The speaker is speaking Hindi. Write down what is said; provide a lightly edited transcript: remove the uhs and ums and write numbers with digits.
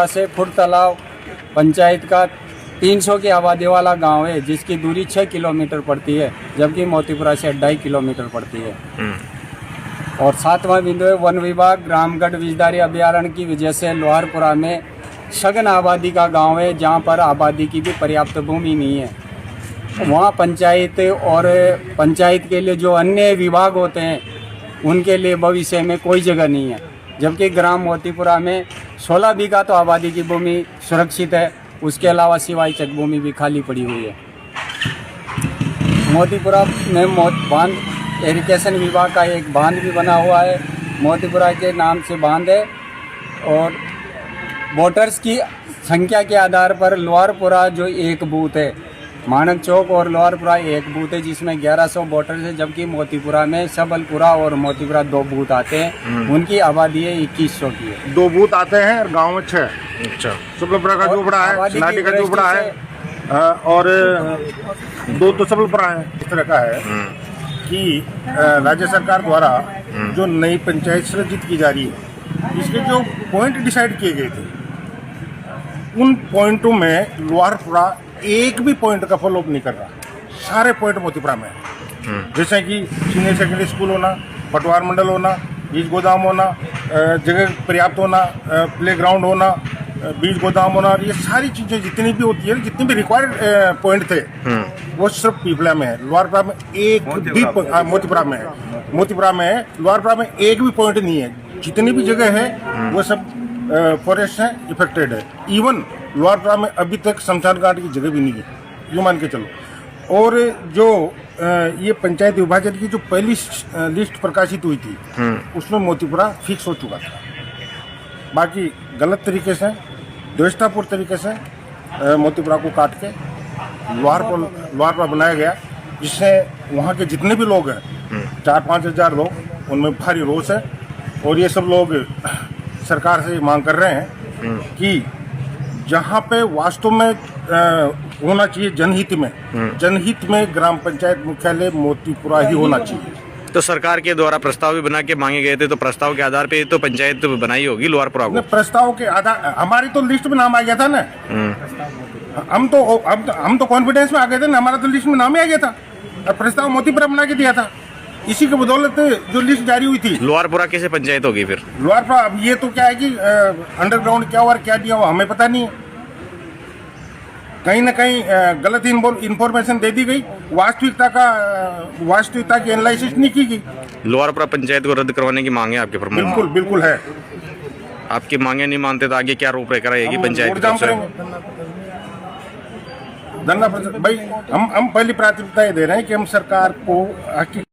से फुट तालाब पंचायत का 300 की आबादी वाला गांव है, जिसकी दूरी 6 किलोमीटर पड़ती है, जबकि मोतीपुरा से 2.5 किलोमीटर पड़ती है। और 7वां बिंदु है, वन विभाग रामगढ़ विजदारी अभयारण्य की वजह से लोहारपुरा में सघन आबादी का गांव है, जहां पर आबादी की भी पर्याप्त भूमि नहीं है। वहाँ पंचायत और पंचायत के लिए जो अन्य विभाग होते हैं उनके लिए भविष्य में कोई जगह नहीं है, जबकि ग्राम मोतीपुरा में 16 बीघा तो आबादी की भूमि सुरक्षित है, उसके अलावा सिवाय चक भूमि भी खाली पड़ी हुई है। मोतीपुरा में बांध इरिगेशन विभाग का एक बांध भी बना हुआ है, मोतीपुरा के नाम से बांध है। और वोटर्स की संख्या के आधार पर लोहारपुरा जो एक बूथ है, मानक चौक और लोहारपुरा एक बूथ है जिसमें 1100 वोटर्स है, जबकि मोतीपुरा में सबलपुरा और मोतीपुरा 2 बूथ आते हैं, उनकी आबादी है 2100 की है। 2 बूथ आते हैं और गांव में 6। अच्छा, सबलपुरा का झोपड़ा है, सिलाटी का झोपड़ा है और 2 तो सबलपुरा है। इस तरह का है कि राज्य सरकार द्वारा जो नई पंचायत सृजित की जा रही है, इसके जो पॉइंट डिसाइड किए गए थे, उन पॉइंटों में लोहारपुरा एक भी पॉइंट का फॉलोअप नहीं कर रहा। सारे पॉइंट मोतीपुरा में है, जैसे कि सीनियर सेकेंडरी स्कूल होना, पटवार मंडल होना, बीज गोदाम होना, जगह पर्याप्त होना, प्ले ग्राउंड होना, बीज गोदाम होना, और ये सारी चीज़ें जितनी भी होती है, जितने भी रिक्वायर्ड पॉइंट थे, वो सिर्फ पीपला में है। लोहारपुरा में एक भी मोतीपुरा में है, मोतीपुरा में है, लोहारपुरा में एक भी पॉइंट नहीं है। जितनी भी जगह है वो सब फॉरेस्ट है, इफेक्टेड है। इवन लोहारपुरा में अभी तक शमशान घाट की जगह भी नहीं है, यूँ मान के चलो। और जो ये पंचायत विभाजन की जो पहली लिस्ट प्रकाशित हुई थी, उसमें मोतीपुरा फिक्स हो चुका था। बाकी गलत तरीके से, द्वेषतापूर्ण तरीके से मोतीपुरा को काट के लोहारपुरा बनाया गया, जिससे वहाँ के जितने भी लोग हैं, 4-5 हज़ार लोग, उनमें भारी रोष है। और ये सब लोग सरकार से मांग कर रहे हैं कि जहाँ पे वास्तव में होना चाहिए जनहित में ग्राम पंचायत मुख्यालय मोतीपुरा ही होना चाहिए। तो सरकार के द्वारा प्रस्ताव भी बना के मांगे गए थे, तो प्रस्ताव के आधार पे तो पंचायत तो बनाई होगी लोहारपुरा को। प्रस्ताव के आधार, हमारी तो लिस्ट में नाम आ गया था ना, हम तो कॉन्फिडेंस में आ गए थे ना, हमारा तो लिस्ट में नाम ही आ गया था और प्रस्ताव मोतीपुरा बना के दिया था। इसी के बदौलत जो लिस्ट जारी हुई थी। लोहारपुरा कैसे पंचायत होगी फिर? लोहारपुरा, अब ये तो क्या है कि अंडरग्राउंड क्या हुआ और क्या दिया हुआ हमें पता नहीं है। कहीं ना कहीं गलत इंफॉर्मेशन दे दी गई, वास्तविकता की एनालिसिस नहीं की गई। लोहारपुरा पंचायत को रद्द करवाने की मांग है आपके प्रमुख? बिल्कुल है। आपकी मांगे नहीं मानते तो आगे क्या रूपरेखा रहेगी पंचायत? धन्यवाद भाई, हम पहली प्राथमिकता ये दे रहे हैं कि हम सरकार को